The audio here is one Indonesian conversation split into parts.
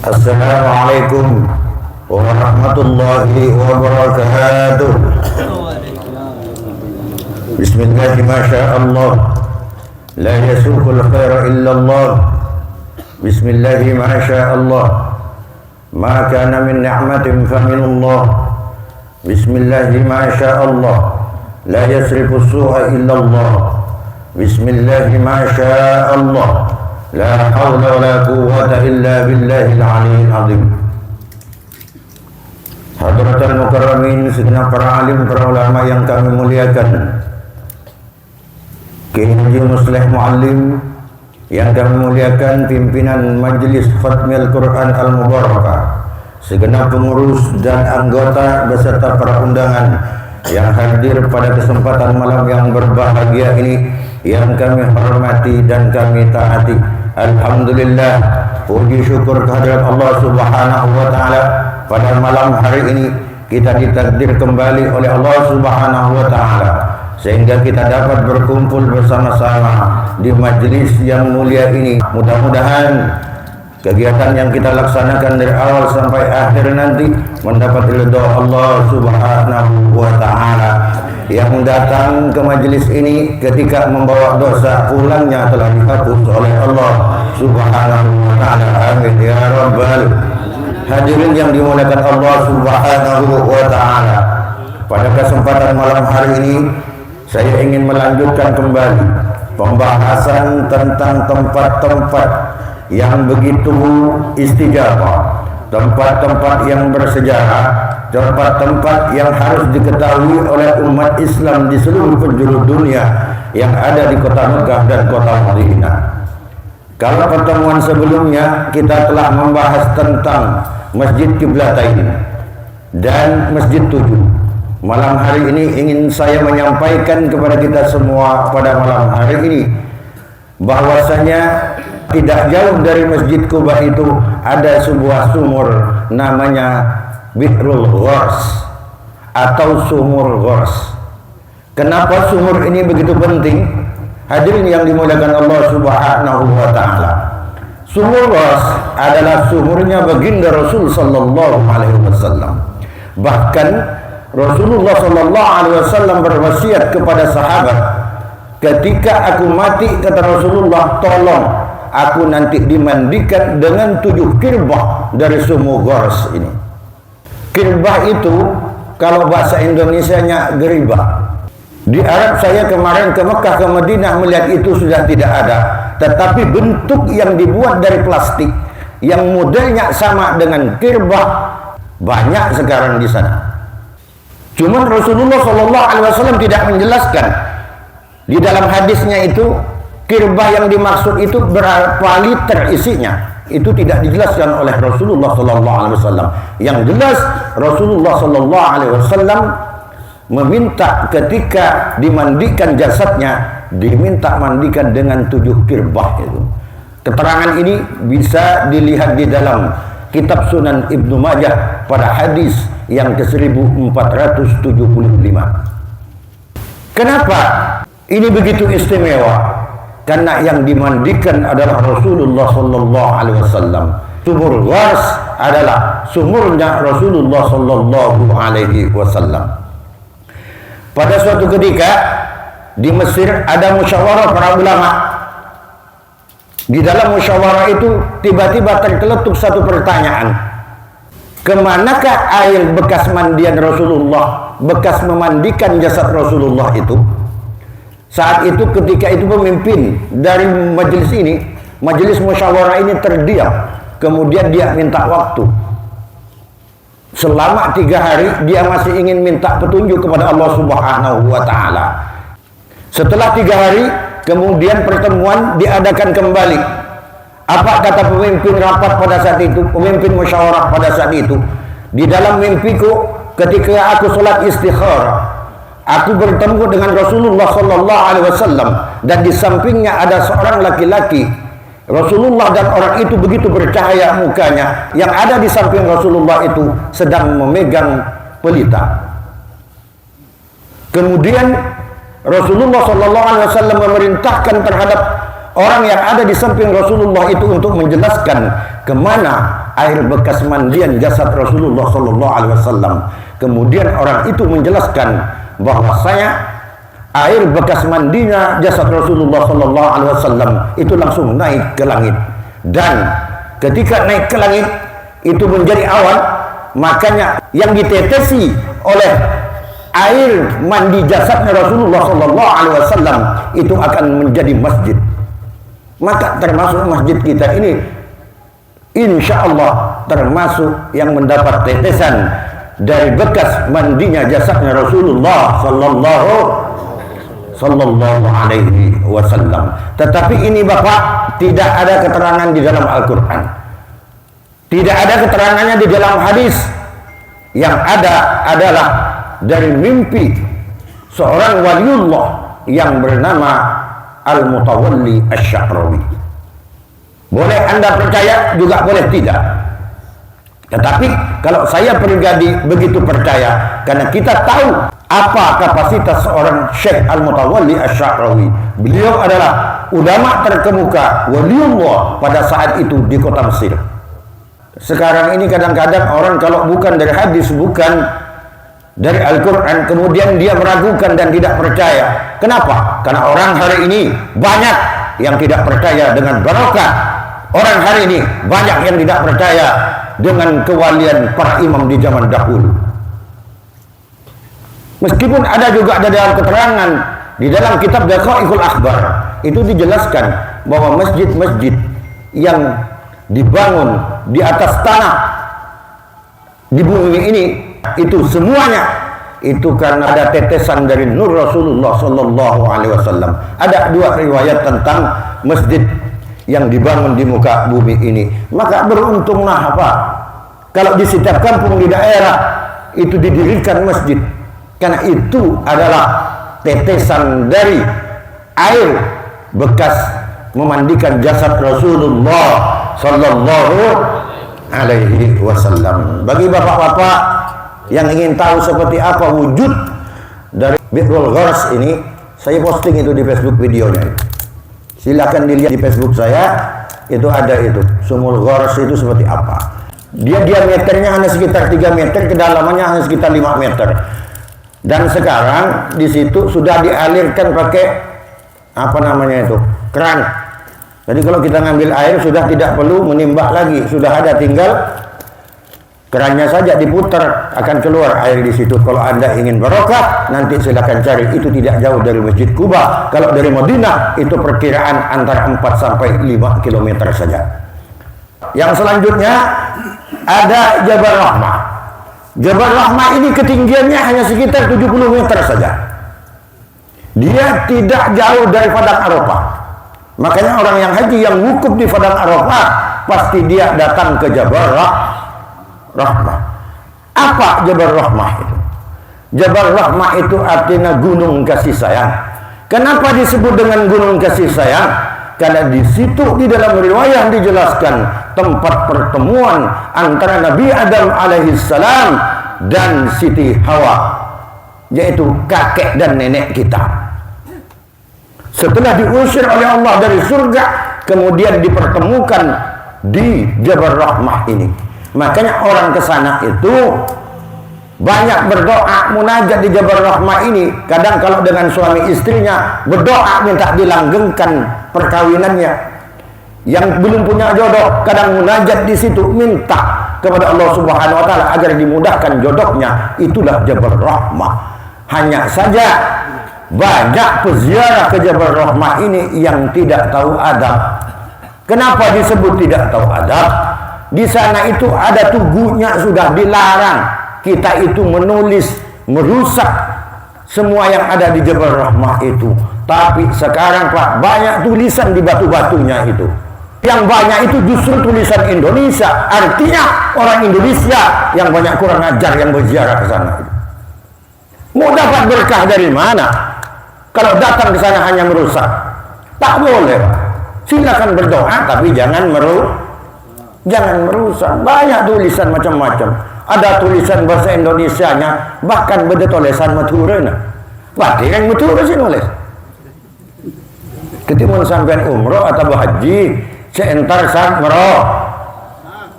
Assalamualaikum warahmatullahi wabarakatuh. Bismillah, masyaallah, la yasuqul khaira illallah. Bismillah, masyaallah, ma kana min ni'matin faminallah. Bismillah, masyaallah, la yasrifu su'a illallah. Bismillah, masyaallah, la hawla wa la quwwata illa billahil aliyyil azim. Hadratul mukarramin, segenap para alim, para ulama yang kami muliakan, Kiai Haji Musleh Muallim yang kami muliakan, pimpinan Majelis Khatmil Quran Al-Mubarakah, segenap pengurus dan anggota beserta para undangan yang hadir pada kesempatan malam yang berbahagia ini, yang kami hormati dan kami taati. Alhamdulillah, puji syukur kehadirat Allah Subhanahu wa taala, pada malam hari ini kita ditakdir kembali oleh Allah Subhanahu wa taala sehingga kita dapat berkumpul bersama-sama di majelis yang mulia ini. Mudah-mudahan kegiatan yang kita laksanakan dari awal sampai akhir nanti mendapat ridha Allah Subhanahu wa taala. Yang datang ke majelis ini ketika membawa dosa, pulangnya telah dihapus oleh Allah Subhanahu wa taala. Amin ya rabbal. Hadirin yang dimuliakan Allah Subhanahu wa taala, pada kesempatan malam hari ini saya ingin melanjutkan kembali pembahasan tentang tempat-tempat yang begitu istijabah, tempat-tempat yang bersejarah, tempat-tempat yang harus diketahui oleh umat Islam di seluruh penjuru dunia yang ada di kota Mekah dan kota Madinah. Kalau pertemuan sebelumnya kita telah membahas tentang Masjid Qiblatain dan Masjid Tujuh. Malam hari ini ingin saya menyampaikan kepada kita semua pada malam hari ini bahwasanya tidak jauh dari Masjid Quba itu ada sebuah sumur namanya Bi'rul Ghors atau Sumur Ghors. Kenapa sumur ini begitu penting? Hadirin yang dimuliakan Allah Subhanahu wa taala. Sumur Ghors adalah sumurnya baginda Rasul sallallahu alaihi wasallam. Bahkan Rasulullah sallallahu alaihi wasallam berwasiat kepada sahabat, ketika aku mati, kata Rasulullah, tolong aku nanti dimandikan dengan 7 kirbah dari Sumur Ghors ini. Kirbah itu kalau bahasa Indonesianya geribah. Di Arab saya kemarin ke Mekah, ke Madinah melihat itu sudah tidak ada, tetapi bentuk yang dibuat dari plastik yang modelnya sama dengan kirbah banyak sekarang di sana. Cuman Rasulullah SAW tidak menjelaskan di dalam hadisnya itu kirbah yang dimaksud itu berapa liter isinya. Itu tidak dijelaskan oleh Rasulullah SAW. Yang jelas Rasulullah SAW meminta ketika dimandikan jasadnya, diminta mandikan dengan 7 kirbah itu. Keterangan ini bisa dilihat di dalam kitab Sunan Ibnu Majah pada hadis yang ke-1475. Kenapa ini begitu istimewa? Karena yang dimandikan adalah Rasulullah sallallahu alaihi wasallam. Sumur Ghors adalah sumurnya Rasulullah sallallahu alaihi wasallam. Pada suatu ketika di Mesir ada musyawarah para ulama. Di dalam musyawarah itu tiba-tiba terceletuk satu pertanyaan. Kemanakah air bekas mandian Rasulullah, bekas memandikan jasad Rasulullah itu? Saat itu ketika itu pemimpin dari majelis ini, majelis musyawarah ini terdiam. Kemudian dia minta waktu. Selama 3 hari dia masih ingin minta petunjuk kepada Allah Subhanahu wa taala. Setelah 3 hari kemudian pertemuan diadakan kembali. Apa kata pemimpin rapat pada saat itu, pemimpin musyawarah pada saat itu? Di dalam mimpiku ketika aku sholat istikharah, aku bertemu dengan Rasulullah sallallahu alaihi wasallam dan di sampingnya ada seorang laki-laki. Rasulullah dan orang itu begitu bercahaya mukanya. Yang ada di samping Rasulullah itu sedang memegang pelita. Kemudian Rasulullah sallallahu alaihi wasallam memerintahkan terhadap orang yang ada di samping Rasulullah itu untuk menjelaskan kemana air bekas mandian jasad Rasulullah Sallallahu Alaihi Wasallam. Kemudian orang itu menjelaskan bahwasanya air bekas mandinya jasad Rasulullah Sallallahu Alaihi Wasallam itu langsung naik ke langit, dan ketika naik ke langit itu menjadi awan, makanya yang ditetesi oleh air mandi jasadnya Rasulullah Sallallahu Alaihi Wasallam itu akan menjadi masjid. Maka termasuk masjid kita ini insya Allah termasuk yang mendapat tetesan dari bekas mandinya jasadnya Rasulullah Sallallahu Alaihi Wasallam. Tetapi ini Bapak, tidak ada keterangan di dalam Al-Quran, tidak ada keterangannya di dalam hadis. Yang ada adalah dari mimpi seorang waliullah yang bernama Al-Mutawalli Asy-Sya'rawi. Boleh Anda percaya, juga boleh tidak. Tetapi kalau saya pribadi begitu percaya, karena kita tahu apa kapasitas seorang Syekh Al-Mutawalli Asy-Sya'rawi. Beliau adalah ulama terkemuka waliullah pada saat itu di kota Mesir. Sekarang ini kadang-kadang orang kalau bukan dari hadis, bukan dari Al-Quran, kemudian dia meragukan dan tidak percaya. Kenapa? Karena orang hari ini banyak yang tidak percaya dengan barokah. Orang hari ini banyak yang tidak percaya dengan kewalian para imam di zaman dahulu. Meskipun ada juga ada dalam keterangan di dalam kitab Daqaiqul Akhbar itu dijelaskan bahwa masjid-masjid yang dibangun di atas tanah di bumi ini itu semuanya itu karena ada tetesan dari nur Rasulullah Sallallahu Alaihi Wasallam. Ada dua riwayat tentang masjid yang dibangun di muka bumi ini. Maka beruntunglah apa kalau di setiap kampung di daerah itu didirikan masjid, karena itu adalah tetesan dari air bekas memandikan jasad Rasulullah Sallallahu Alaihi Wasallam. Bagi bapak-bapak yang ingin tahu seperti apa wujud dari Bi'rul Ghars ini, saya posting itu di Facebook videonya. Silakan dilihat di Facebook saya, itu ada itu. Sumul Ghars itu seperti apa. Dia diameternya hanya sekitar 3 meter, kedalamannya hanya sekitar 5 meter. Dan sekarang di situ sudah dialirkan pakai apa namanya itu? Keran. Jadi kalau kita ngambil air sudah tidak perlu menimbak lagi, sudah ada tinggal kerannya saja diputar, akan keluar air di situ. Kalau Anda ingin barokah, nanti silakan cari. Itu tidak jauh dari Masjid Kuba. Kalau dari Madinah, itu perkiraan antara 4 sampai 5 km saja. Yang selanjutnya ada Jabal Rahmah. Jabal Rahmah ini ketinggiannya hanya sekitar 70 meter saja. Dia tidak jauh dari Padang Arafah. Makanya orang yang haji yang wukuf di Padang Arafah, pasti dia datang ke Jabal Rahmah. Apa Jabal Rahmah itu? Jabal Rahmah itu artinya gunung kasih sayang. Kenapa disebut dengan gunung kasih sayang? Karena di situ di dalam riwayat dijelaskan tempat pertemuan antara Nabi Adam alaihissalam dan Siti Hawa, yaitu kakek dan nenek kita. Setelah diusir oleh Allah dari surga, kemudian dipertemukan di Jabal Rahmah ini. Makanya orang ke sana itu banyak berdoa munajat di Jabal Rahmah ini. Kadang kalau dengan suami istrinya berdoa minta dilanggengkan perkawinannya. Yang belum punya jodoh kadang munajat di situ minta kepada Allah Subhanahu wa taala agar dimudahkan jodohnya. Itulah Jabal Rahmah. Hanya saja banyak peziarah ke Jabal Rahmah ini yang tidak tahu adab. Kenapa disebut tidak tahu adab? Di sana itu ada tuguhnya, sudah dilarang kita itu menulis, merusak semua yang ada di Jabal Rahmah itu. Tapi sekarang Pak, banyak tulisan di batu-batunya itu. Yang banyak itu justru tulisan Indonesia. Artinya orang Indonesia yang banyak kurang ajar yang berziarah ke sana. Mau dapat berkah dari mana? Kalau datang ke sana hanya merusak, tak boleh. Silakan berdoa, tapi jangan merusak. Banyak tulisan macam-macam. Ada tulisan bahasa Indonesianya, bahkan beda tulisan Madura. Berarti yang Madura sih nulis. Ketimun sampean umroh atau haji, seentar sak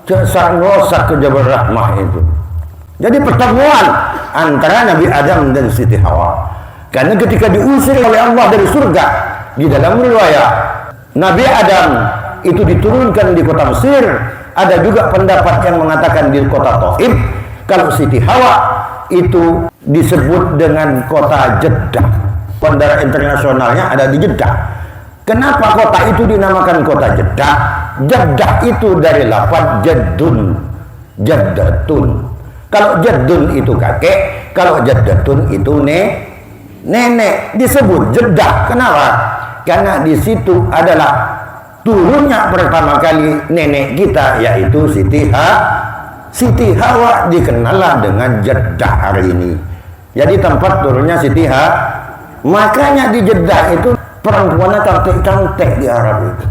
ngerosak ke Jabal Rahmah itu. Jadi pertemuan antara Nabi Adam dan Siti Hawa. Karena ketika diusir oleh Allah dari surga, di dalam riwayat Nabi Adam itu diturunkan di kota Mesir. Ada juga pendapat yang mengatakan di kota Taif. Kalau Siti Hawa itu disebut dengan kota Jeddah. Bandara internasionalnya ada di Jeddah. Kenapa kota itu dinamakan kota Jeddah? Jeddah itu dari lafaz jaddun, jaddatun. Kalau jaddun itu kakek, kalau jaddatun itu nenek. Disebut Jeddah. Kenapa? Karena di situ adalah turunnya pertama kali nenek kita, yaitu Siti Hawa, dikenallah dengan Jeddah hari ini. Jadi tempat turunnya Siti Hawa. Makanya di Jeddah itu perempuannya cantik-cantik di Arab itu.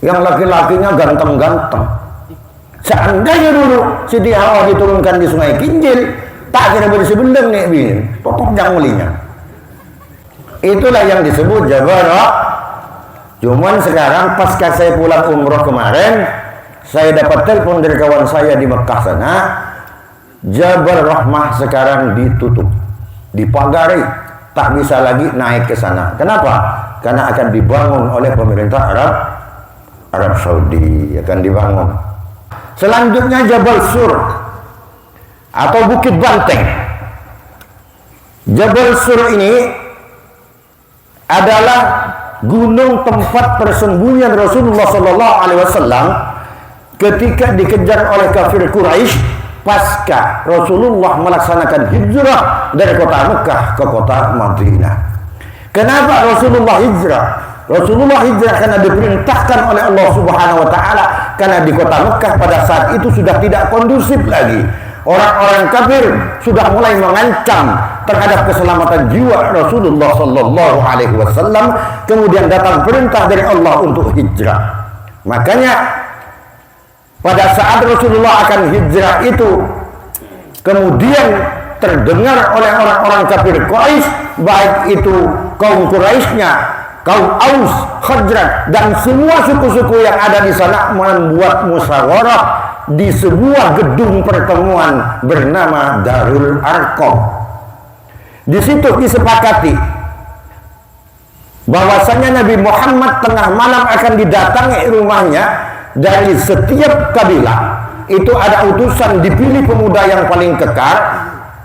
Yang laki-lakinya ganteng-ganteng. Seandainya dulu Siti Hawa diturunkan di Sungai Kinjil, tak kira bersih bendeng nih bin, potong jangulinya. Itulah yang disebut Jabal Rahmah. Cuman sekarang pasca saya pulang umroh kemarin, saya dapat telepon dari kawan saya di Mekah sana, Jabal Rahmah sekarang ditutup, dipagari, tak bisa lagi naik ke sana. Kenapa? Karena akan dibangun oleh pemerintah Arab Saudi, akan dibangun. Selanjutnya Jabal Sur atau Bukit Banteng. Jabal Sur ini adalah gunung tempat persembunyian Rasulullah SAW ketika dikejar oleh kafir Quraisy pasca Rasulullah melaksanakan hijrah dari kota Mekah ke kota Madinah. Kenapa Rasulullah hijrah? Rasulullah hijrah karena diperintahkan oleh Allah Subhanahu wa taala, karena di kota Mekah pada saat itu sudah tidak kondusif lagi. Orang-orang kafir sudah mulai mengancam terhadap keselamatan jiwa Rasulullah sallallahu alaihi wasallam. Kemudian datang perintah dari Allah untuk hijrah. Makanya pada saat Rasulullah akan hijrah itu, kemudian terdengar oleh orang-orang kafir Quraisy, baik itu kaum Quraisynya, kaum Aus, Khazraj, dan semua suku-suku yang ada di sana membuat musyawarah di sebuah gedung pertemuan bernama Darul Arqam. Di situ disepakati bahwasanya Nabi Muhammad tengah malam akan didatangi rumahnya. Dari setiap kabilah itu ada utusan dipilih pemuda yang paling kekar,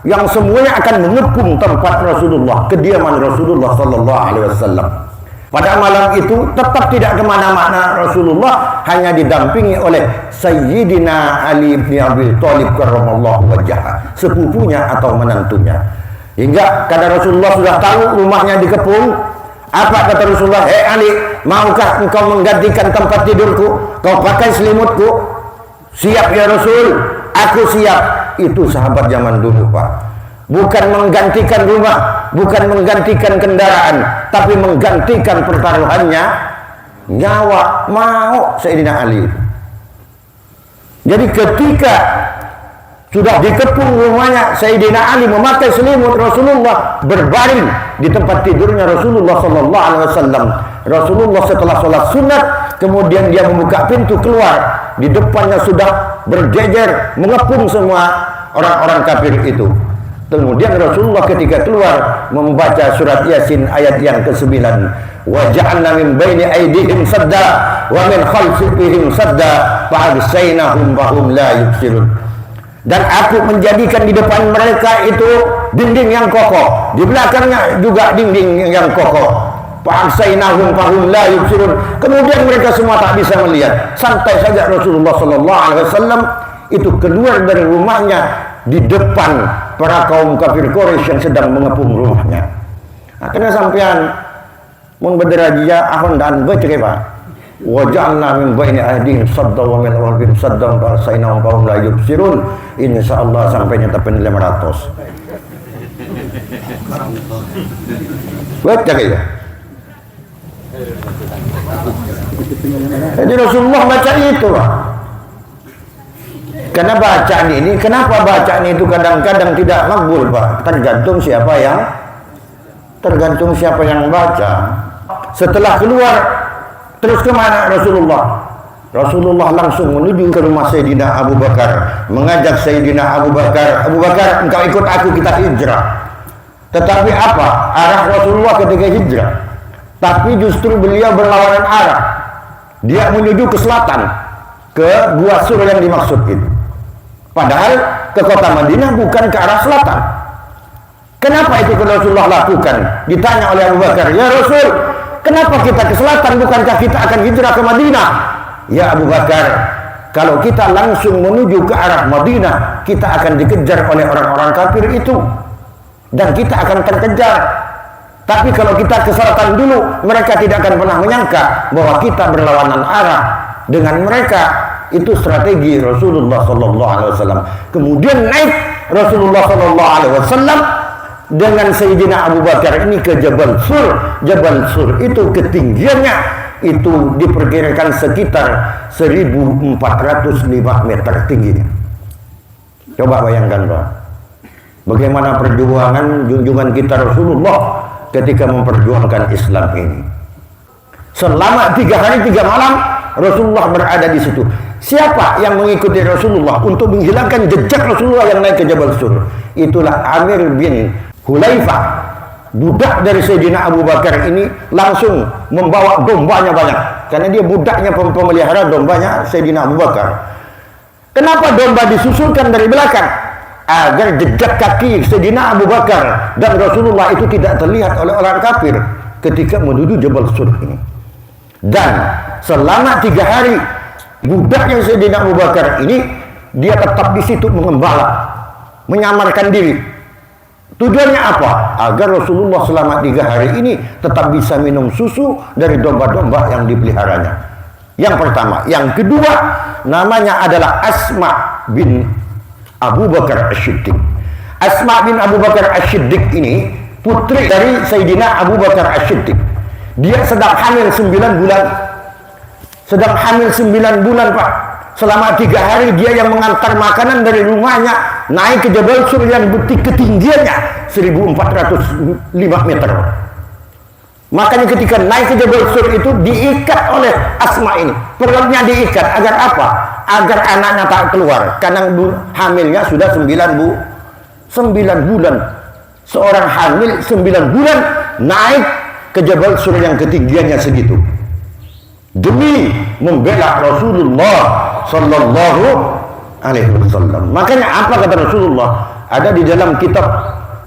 yang semuanya akan mengepung tempat Rasulullah, kediaman Rasulullah sallallahu alaihi wasallam. Pada malam itu tetap tidak kemana-mana Rasulullah, hanya didampingi oleh Sayyidina Ali bin Abi Thalib karramallahu wajhah, sepupunya atau menantunya. Hingga karena Rasulullah sudah tahu rumahnya dikepung, apa kata Rasulullah? Hei Ali, maukah engkau menggantikan tempat tidurku? Kau pakai selimutku? Siap ya Rasul, aku siap. Itu sahabat zaman dulu, Pak. Bukan menggantikan rumah, bukan menggantikan kendaraan, tapi menggantikan pertaruhannya nyawa. Mau Sayyidina Ali. Jadi ketika sudah dikepung rumahnya, Sayyidina Ali memakai selimut, Rasulullah berbaring di tempat tidurnya Rasulullah sallallahu alaihi wasallam. Rasulullah setelah sholat sunat, kemudian dia membuka pintu keluar. Di depannya sudah berjejer mengepung semua orang-orang kafir itu. Kemudian Rasulullah ketika keluar membaca surat Yasin ayat yang ke-9. Wa ja'alna min baini aydihim sadda wa min khalfihim sadda fa'agsaynahum fahum la yubsirun. Dan aku menjadikan di depan mereka itu dinding yang kokoh, di belakangnya juga dinding yang kokoh. Fa'agsaynahum fahum la yubsirun. Kemudian mereka semua tak bisa melihat. Santai saja Rasulullah sallallahu alaihi wasallam itu keluar dari rumahnya di depan para kaum kafir Quraisy yang sedang mengepung rumahnya. Akhirnya sampean mun berderaja ahon dan becek Pak. Wa ja'alna min baini aydihim sadda wa min khalfihim saddan fa arsalnahum fa hum la yubsirun. Insyaallah sampai nyetepin 500. Becek ya. Jadi Rasulullah baca itu, Pak. Karena bacaan ini, kenapa bacaan itu kadang-kadang tidak makbul, Pak? Tergantung siapa yang baca. Setelah keluar, terus kemana Rasulullah? Rasulullah langsung menuju ke rumah Sayyidina Abu Bakar, mengajak Sayyidina Abu Bakar, Abu Bakar, engkau ikut aku, kita hijrah. Tetapi apa arah Rasulullah ketika hijrah? Tapi justru beliau berlawanan arah. Dia menuju ke selatan, ke Gua Sur yang dimaksud itu. Padahal ke kota Madinah bukan ke arah selatan. Kenapa itu Rasulullah lakukan? Ditanya oleh Abu Bakar, ya Rasul, kenapa kita ke selatan? Bukankah kita akan hijrah ke Madinah? Ya Abu Bakar, kalau kita langsung menuju ke arah Madinah, kita akan dikejar oleh orang-orang kafir itu, dan kita akan terkejar. Tapi kalau kita ke selatan dulu, mereka tidak akan pernah menyangka bahwa kita berlawanan arah dengan mereka. Itu strategi Rasulullah SAW. Kemudian naik Rasulullah SAW dengan Sayyidina Abu Bakar ini ke Jabal Sur. Jabal Sur itu ketinggiannya itu diperkirakan sekitar 1405 meter tingginya. Coba bayangkan, Pak, bagaimana perjuangan junjungan kita Rasulullah ketika memperjuangkan Islam ini. Selama 3 hari 3 malam Rasulullah berada di situ. Siapa yang mengikuti Rasulullah untuk menghilangkan jejak Rasulullah yang naik ke Jabal Sur? Itulah Amir bin Hulaifah, budak dari Sayyidina Abu Bakar ini, langsung membawa dombanya banyak, karena dia budaknya pemelihara dombanya Sayyidina Abu Bakar. Kenapa domba disusulkan dari belakang? Agar jejak kaki Sayyidina Abu Bakar dan Rasulullah itu tidak terlihat oleh orang kafir ketika menuju Jabal Sur ini. Dan selama 3 hari budaknya Sayyidina Abu Bakar ini, dia tetap di situ mengembala, menyamarkan diri. Tujuannya apa? Agar Rasulullah selama 3 hari ini tetap bisa minum susu dari domba-domba yang dipeliharanya. Yang pertama. Yang kedua, namanya adalah Asma bin Abu Bakar As-Siddiq. Asma bin Abu Bakar As-Siddiq ini putri dari Sayyidina Abu Bakar As-Siddiq. Dia sedang hamil 9 bulan. Sedang hamil 9 bulan, Pak. Selama 3 hari dia yang mengantar makanan dari rumahnya naik ke Jabal Sur yang ketinggiannya 1405 meter. Makanya ketika naik ke Jabal Sur itu diikat oleh Asma ini. Perutnya diikat agar apa? Agar anaknya tak keluar. Karena hamilnya sudah 9 bulan. Seorang hamil 9 bulan naik ke Jabal Sur yang ketinggiannya segitu, demi membela Rasulullah Sallallahu Alaihi Wasallam. Makanya apa kata Rasulullah? Ada di dalam kitab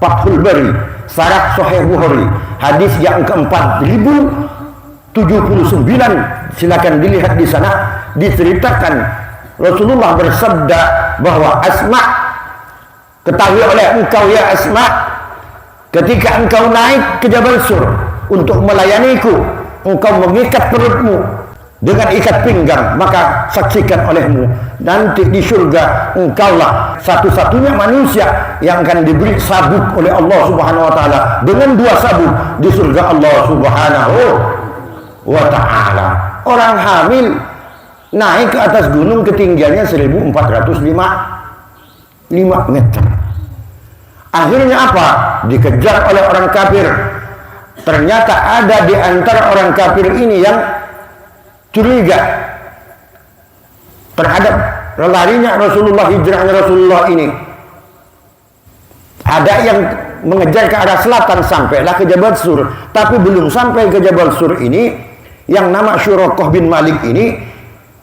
Fathul Bari, Syarah Sahih Bukhari, hadis yang ke-4079. Silakan dilihat di sana. Diceritakan Rasulullah bersabda bahwa Asma, ketahui oleh engkau ya Asma, ketika engkau naik ke Jabal Sur untuk melayaniku, engkau mengikat perutmu dengan ikat pinggang, maka saksikan olehmu nanti di surga engkaulah satu-satunya manusia yang akan diberi sabuk oleh Allah Subhanahu wa taala dengan 2 sabuk di surga Allah Subhanahu wa taala. Orang hamil naik ke atas gunung ketinggiannya 1405 meter. Akhirnya apa? Dikejar oleh orang kafir. Ternyata ada di antara orang kafir ini yang curiga terhadap larinya Rasulullah, hijrahnya Rasulullah ini. Ada yang mengejar ke arah selatan, sampailah ke Jabal Sur. Tapi belum sampai ke Jabal Sur ini, yang nama Syurakah bin Malik ini,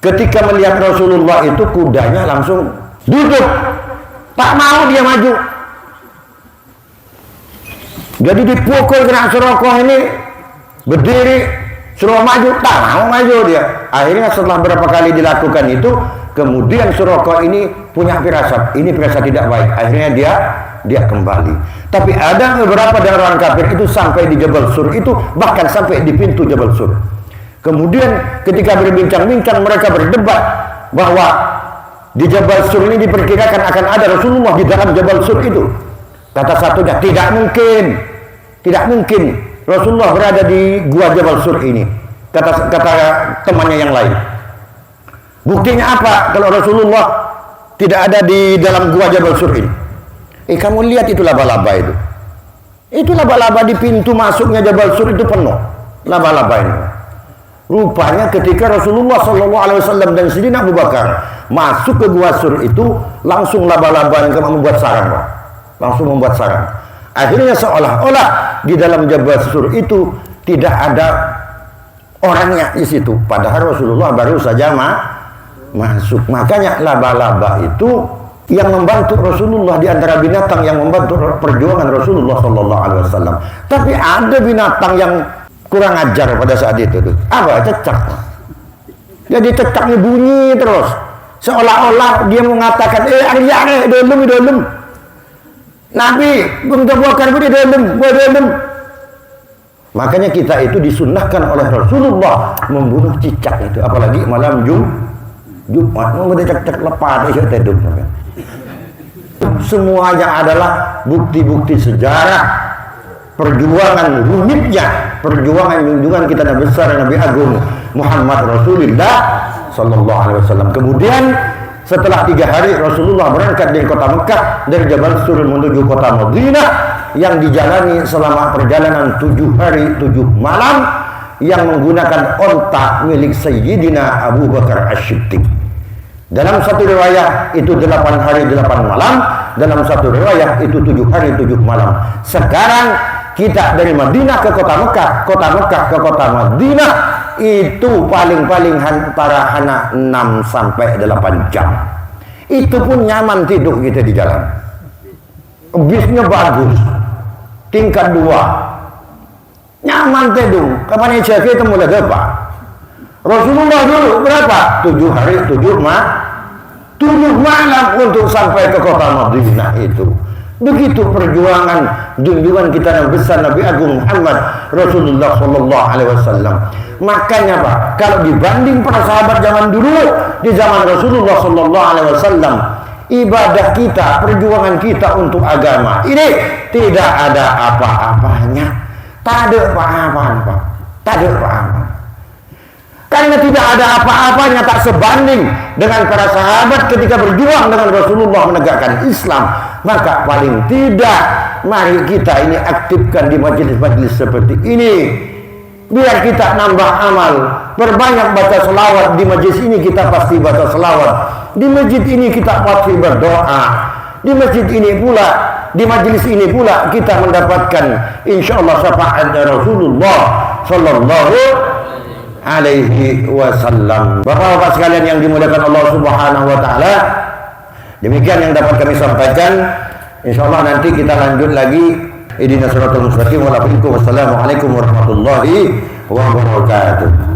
ketika melihat Rasulullah itu, kudanya langsung duduk, tak mau dia maju. Jadi dipukul kena Syurakah ini, berdiri, suruh maju, tak mau maju dia. Akhirnya setelah berapa kali dilakukan itu, kemudian Syurakah ini punya firasat, ini firasat tidak baik. Akhirnya dia kembali. Tapi ada beberapa dari orang kafir itu sampai di Jabal Sur itu, bahkan sampai di pintu Jabal Sur. Kemudian ketika berbincang-bincang, mereka berdebat bahwa di Jabal Sur ini diperkirakan akan ada Rasulullah di dalam Jabal Sur itu. Kata satunya, tidak mungkin Rasulullah berada di gua Jabal Sur ini. Kata temannya yang lain, buktinya apa kalau Rasulullah tidak ada di dalam gua Jabal Sur ini? Kamu lihat itu laba-laba itu. Itu laba-laba di pintu masuknya Jabal Sur itu penuh. laba-laba ini. Rupanya ketika Rasulullah SAW dan Sayyidina Abu Bakar masuk ke Gua Sur itu, langsung laba-laba yang membuat sarang, Pak. Langsung membuat sarang. Akhirnya seolah-olah di dalam Gua Sur itu tidak ada orangnya di situ. Padahal Rasulullah baru saja masuk. Makanya laba-laba itu yang membantu Rasulullah di antara binatang yang membantu perjuangan Rasulullah SAW. Tapi ada binatang yang kurang ajar pada saat itu tuh. Apa? Cecak. Jadi cecaknya bunyi terus, seolah-olah dia mengatakan ari dolem Nabi untuk bakar budi dolem. Makanya kita itu disunnahkan oleh Rasulullah membunuh cicak itu, apalagi malam Jumat mau cecak lepas itu hidup. Semuanya adalah bukti-bukti sejarah perjuangan rumitnya, perjuangan junjungan kita Nabi besar Nabi Agung Muhammad Rasulullah Sallallahu Alaihi Wasallam. Kemudian setelah 3 hari Rasulullah berangkat dari kota Mekah, dari Jabal Sur menuju kota Madinah yang dijalani selama perjalanan 7 hari 7 malam yang menggunakan onta milik Sayyidina Abu Bakar As-Siddiq. Dalam satu riwayat itu 8 hari 8 malam, dalam satu riwayat itu 7 hari 7 malam. Sekarang kita dari Madinah ke kota Mekah, kota Mekah ke kota Madinah itu paling-paling antara 6 sampai 8 jam. Itu pun nyaman tidur kita di jalan. Bisnya bagus, tingkat 2, nyaman tidur. Kapan Isya kita mulai berapa? Rasulullah dulu berapa? 7 hari 7 malam untuk sampai ke kota Madinah itu. Begitu perjuangan junjungan kita yang besar Nabi Agung Muhammad Rasulullah Sallallahu Alaihi Wasallam. Makanya Pak, kalau dibanding para sahabat zaman dulu di zaman Rasulullah Sallallahu Alaihi Wasallam, ibadah kita, perjuangan kita untuk agama ini tidak ada apa-apanya, tak ada apa-apa, tak ada apa-apa. Karena tidak ada apa-apanya, tak sebanding dengan para sahabat ketika berjuang dengan Rasulullah menegakkan Islam. Maka paling tidak mari kita ini aktifkan di majelis-majelis seperti ini, biar kita nambah amal, berbanyak baca selawat. Di majelis ini kita pasti baca selawat, di masjid ini kita pasti berdoa, di masjid ini pula, di majelis ini pula kita mendapatkan insyaallah syafaat Rasulullah Sallallahu Alaihi Wasallam. Bapak-bapak sekalian yang dimuliakan Allah Subhanahu Wa Taala, demikian yang dapat kami sampaikan. Insyaallah nanti kita lanjut lagi. Ihdinas siratal mustaqim. Wassalamualaikum warahmatullahi wabarakatuh.